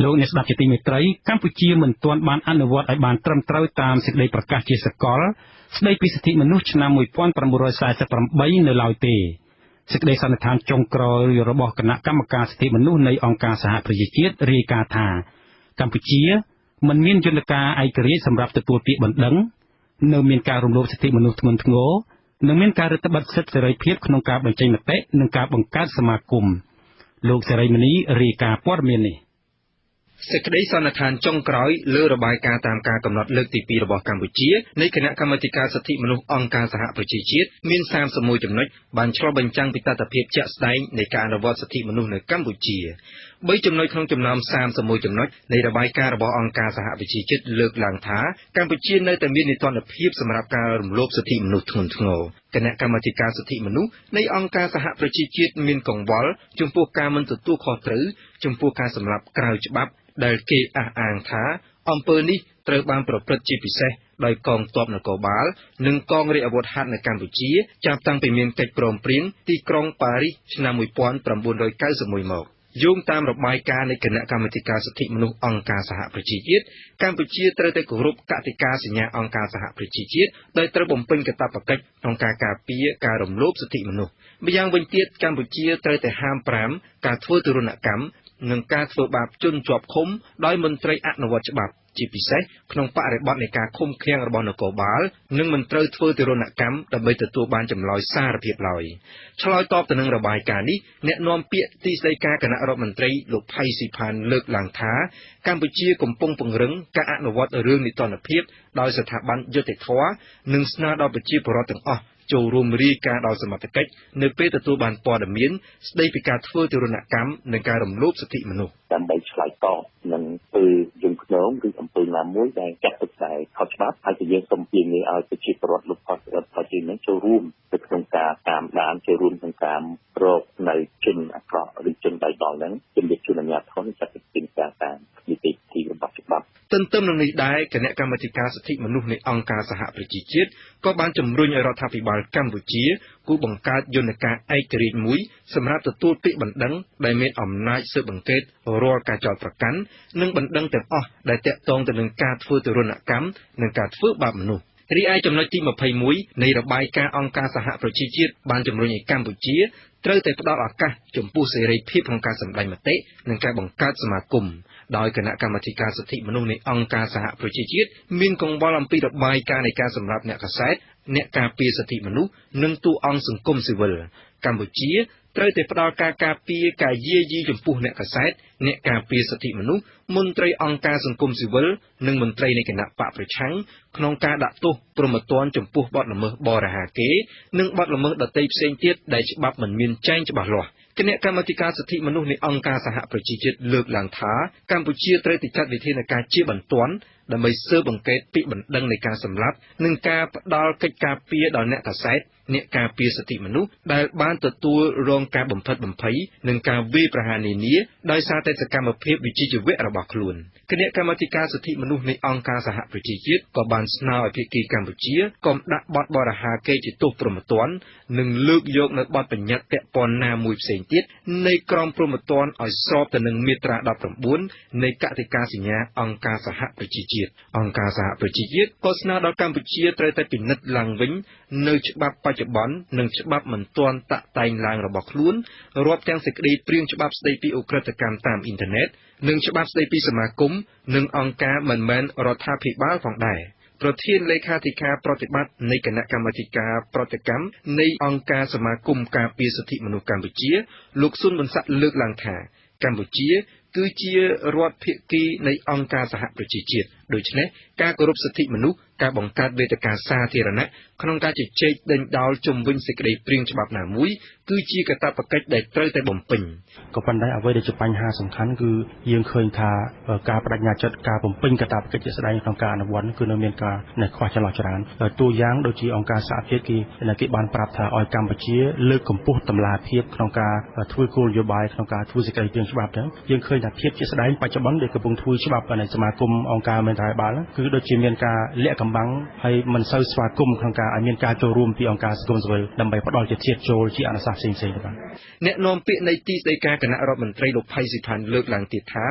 លោកអ្នកស្ដាប់ជាទីមេត្រីកម្ពុជាមិនទាន់បានអនុវត្តឲ្យបានត្រឹមត្រូវតាមសេចក្តីប្រកាសជាសកលស្តីពីសិទ្ធិមនុស្សឆ្នាំ1948នៅឡើយទេសេចក្តីសន្និដ្ឋានចុងក្រោយរបស់គណៈកម្មការសិទ្ធិមនុស្សនៃអង្គការសហប្រជាជាតិរាយការណ៍ថាកម្ពុជាមិនមានយន្តការឯករាជ្យសម្រាប់ទទួលពាក្យបណ្ដឹងនៅមានការរំលោភសិទ្ធិមនុស្សធ្ងន់ធ្ងរនិងមានការរឹតបន្តឹងសិទ្ធិសេរីភាពក្នុងការបញ្ចេញមតិនិងការបង្កើតសមាគមលោកសេរីមនីរាយការណ៍ព័ត៌មាននេះសេចក្តីសន្និដ្ឋានចុងក្រោយលើរបាយការណ៍តាមការកំណត់លើកទី2របស់កម្ពុជានៃគណៈកម្មាធិការសិទ្ធិមនុស្សអង្គការសហប្រជាជាតិមាន31ចំណុចបានឆ្លុះបញ្ចាំងពីទស្សនវិជ្ជាជាក់ស្ដែងនៃការអនុវត្តសិទ្ធិមនុស្សនៅកម្ពុជា3ចំណុចក្នុងចំណោម31ចំណុចនៃរបាយការណ៍របស់អង្គការសហប្រជាជាតិលើកឡើងថាកម្ពុជានៅតែមាននីតិរដ្ឋភាពសម្រាប់ការរំលោភសិទ្ធិមនុស្សធ្ងន់ធ្ងរគណៈកម្មាធិការសិទ្ធិមនុស្សនៃអង្គការសហប្រជាជាតិមានកង្វល់ចំពោះការមិនទទួលខុសត្រូវចំពោះការសម្លាប់ក្រៅច្បាប់ដែលគេអះអាងថាអំពើនេះត្រូវបានប្រព្រឹត្តជាពិសេសដោយកងទ័ពនគរបាលនិងកងរាជអាវុធហត្ថនៅកម្ពុជាចាប់តាំងពីមានកិច្ចព្រមព្រៀងទីក្រុងប៉ារីសឆ្នាំ1991មកយោងតាមរបាយការណ៍នៃគណៈកម្មាធិការសិទ្ធិមនុស្សអង្គការសហប្រជាជាតិកម្ពុជាត្រូវតែគោរពកតិកាសញ្ញាអង្គការសហប្រជាជាតិដោយត្រូវបំពេញកាតព្វកិច្ចក្នុងការការពារការរំលោភសិទ្ធិមនុស្សម្យ៉ាងវិញទៀតកម្ពុជាត្រូវតែហាម5ការធ្វើទរណកម្មនិងការធ្វើបាបជនជាប់ឃុំដោយមន្ត្រីអនុវត្តច្បាប់ជាពិសេសក្នុងបរិបទនៃការឃុំឃាំងរបស់នគរបាលនិងមិនត្រូវធ្វើទរណកម្មដើម្បីទទួលបានចម្លើយសារភាពឡើយឆ្លើយតបទៅនឹងរបាយការណ៍នេះអ្នកនាំពាក្យទីស្តីការគណៈរដ្ឋមន្ត្រីលោកផៃស៊ីផានលើកឡើងថាកម្ពុជាកំពុងពង្រឹងការអនុវត្តរឿងនីតិរដ្ឋភាពដោយស្ថាប័នយុត្តិធម៌និងស្នើដល់ប្រជាពលរដ្ឋទាំងអស់ចូលរួមរាយការណ៍ដោយសមត្ថកិច្ចនៅពេលទទួលបានព័ត៌មានស្តីពីការធ្វើទរណកម្មនិងការរំលោភសិទ្ធិមនុស្សដើម្បីឆ្លើយតបនឹងពីយន្តខ្នងឬអំពើណាមួយដែលចាត់ទុកថាខុសច្បាប់ហើយក៏យើងសូមទាមទារឲ្យប្រជាពលរដ្ឋលោកប្រជាជនចូលរួមទៅក្នុងការតាមដានចូលរួមក្នុងការរកនៅជនអាក្រក់ឬជនដៃដល់ហ្នឹងជំរាបជូនអាជ្ញាធរចាត់វិធានការតាមនីតិវិធីរបស់ច្បាប់ទន្ទឹមនឹងនេះដែរគណៈកម្មាធិការសិទ្ធិមនុស្សនៃអង្គការសហប្រជាជាតិក៏បានជំរុញឲ្យរដ្ឋាភិបាលកម្ពុជាគូបង្កើតយន្តការឯករាជ្យមួយសម្រាប់ទទួលពាក្យបណ្ដឹងដែលមានអំណាចស៊ើបអង្កេតរាល់ការចោទប្រកាន់និងបណ្ដឹងទាំងអស់ដែលទាក់ទងទៅនឹងការធ្វើទរណកម្មនិងការធ្វើបាបមនុស្សរីឯចំណុចទី21នៃរបាយការណ៍អង្គការសហប្រជាជាតិបានជំរុញឲ្យកម្ពុជាត្រូវតែផ្ដល់ឱកាសចំពោះសេរីភាពក្នុងការសម្ដែងមតិនិងការបង្កើតសមាគមដោយគណៈកម្មាធិការសិទ្ធិមនុស្សនៃអង្គការសហប្រជាជាតិមានកង្វល់អំពីរបាយការណ៍នៃការសម្លាប់អ្នកកាសែតអ្នកការពារសិទ្ធិមនុស្សនិងតួអង្គសង្គមស៊ីវិលកម្ពុជាត្រូវតែផ្ដល់ការការពារការយាយីចំពោះអ្នកកាសែតអ្នកការពារសិទ្ធិមនុស្សមន្ត្រីអង្គការសង្គមស៊ីវិលនិងមន្ត្រីនៃគណៈបកប្រឆាំងក្នុងការដាក់ទោសព្រហ្មទណ្ឌចំពោះបទល្មើសបរិហាកេរ្តិ៍និងបទល្មើសដទៃផ្សេងទៀតដែលច្បាប់មិនមានចែងច្បាស់លាស់គណៈកម្មាធិការសិទ្ធិមនុស្សនៃអង្គការសហប្រជាជាតិលើកឡើងថាកម្ពុជាត្រូវតែចាត់វិធានការជាបន្ទាន់ដើម្បីស៊ើបអង្កេតពីបណ្ដឹងនៃការសម្លាប់និងការផ្ដល់កិច្ចការពារដល់អ្នកកាសែតអ្នកការពារសិទ្ធិមនុស្សដែលបានទទួលរងការបំផិតបំភ័យនិងការវាយប្រហារនានាដោយសារតែសកម្មភាពវិជ្ជាជីវៈរបស់ខ្លួនគណៈកម្មាធិការសិទ្ធិមនុស្សនៃអង្គការសហប្រជាជាតិក៏បានស្នើឲ្យភាគីកម្ពុជាកុំដាក់បទបរិហាកេរ្តិ៍ជាទោសព្រហ្មទណ្ឌនិងលើកយកនៅបទបញ្ញត្តិពាក់ព័ន្ធណាមួយផ្សេងទៀតនៃក្រមព្រហ្មទណ្ឌឲ្យស្របទៅនឹងមាត្រា19នៃកតិកាសញ្ញាអង្គការសហប្រជាជាតិអង្គការសហប្រជាជាតិក៏ស្នើដល់កម្ពុជាត្រូវតែពិនិត្យឡើងវិញនៅច្បាប់បច្ចុប្បន្ននិងច្បាប់មិនទាន់តាក់តែងឡើងរបស់ខ្លួនរាប់ទាំងសេចក្តីព្រាងច្បាប់ស្តីពីឧក្រិដ្ឋកម្មតាមអ៊ីនធឺណិតនិងច្បាប់ស្តីពីសមាគមនិងអង្គការមិនមែនរដ្ឋាភិបាលផងដែរប្រធានលេខាធិការប្រតិបត្តិនៃគណៈកម្មាធិការប្រតិកម្មនៃអង្គការសមាគមការពារសិទ្ធិមនុស្សកម្ពុជាលោកស៊ុនប៊ុនសាក់លើកឡើងថាកម្ពុជាគឺជារដ្ឋភាគីនៃអង្គការសហប្រជាជាតិដូច្នេះការគោរពសិទ្ធិមនុស្សការបង្កើតវេទិកាសាធារណៈក្នុងការជជែកដេញដោលជុំវិញសេចក្តីព្រាងច្បាប់ណាមួយគឺជាកាតព្វកិច្ចដែលត្រូវតែបំពេញក៏ប៉ុន្តែអ្វីដែលជាបញ្ហាសំខាន់គឺយើងឃើញថាការបដិញ្ញាចិត្តការបំពេញកាតព្វកិច្ចជាក់ស្ដែងក្នុងការអនុវត្តគឺនៅមានការខ្វះចន្លោះច្រើនតួយ៉ាងដូចជាអង្គការសហភាពគេបានប្រាប់ថាឲ្យកម្ពុជាលើកកម្ពស់តម្លាភាពក្នុងការធ្វើគោលនយោបាយក្នុងការធ្វើសេចក្តីព្រាងច្បាប់ចឹងយើងឃើញថាភាពជាក់ស្ដែងបច្ចុប្បន្នដែលកំពុងធ្វើច្បាប់នៅសមាគមអង្គការមិន រដ្ឋាភិបាលគឺដូចជាមានការលាក់កំបាំងហើយមិនសូវស្វាគមន៍ក្នុងការឲ្យមានការចូលរួមពីអង្គការសង្គមស៊ីវិលដើម្បីផ្ដល់ជាធាតុចូលជាអនុសាសន៍ផ្សេងៗទៅបាទអ្នកនាំពាក្យនៃទីស្តីការគណៈរដ្ឋមន្ត្រីលោកផៃស៊ីផានលើកឡើងទៀតថា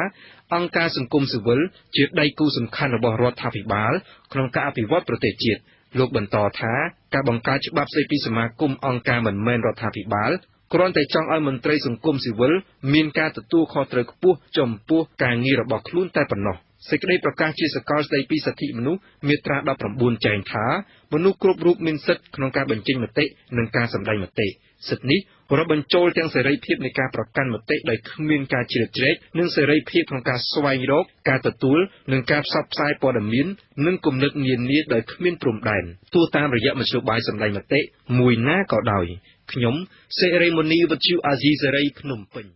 អង្គការសង្គមស៊ីវិលជាដៃគូសំខាន់របស់រដ្ឋាភិបាលក្នុងការអភិវឌ្ឍប្រទេសជាតិលោកបន្តថាការបង្កើតច្បាប់ស្តីពីសមាគមអង្គការមិនមែនរដ្ឋាភិបាលគ្រាន់តែចង់ឲ្យមន្ត្រីសង្គមស៊ីវិលមានការទទួលខុសត្រូវខ្ពស់ចំពោះការងាររបស់ខ្លួនតែប៉ុណ្ណោះសេចក្តីប្រកាសជាសកលស្តីពីសិទ្ធិមនុស្សមាត្រា19ចែងថាមនុស្សគ្រប់រូបមានសិទ្ធិក្នុងការបញ្ចេញមតិនិងការសម្ដែងមតិសិទ្ធិនេះរាប់បញ្ចូលទាំងសេរីភាពនៃការប្រកាន់មតិដោយគ្មានការជ្រៀតជ្រែកនិងសេរីភាពក្នុងការស្វែងរកការទទួលនិងការផ្សព្វផ្សាយព័ត៌មាននិងគំនិតនានាដោយគ្មានព្រំដែនទោះតាមរយៈមធ្យោបាយសម្ដែងមតិមួយណាក៏ដោយខ្ញុំសេរីមុនីវិទ្យុអាស៊ីសេរីភ្នំពេញ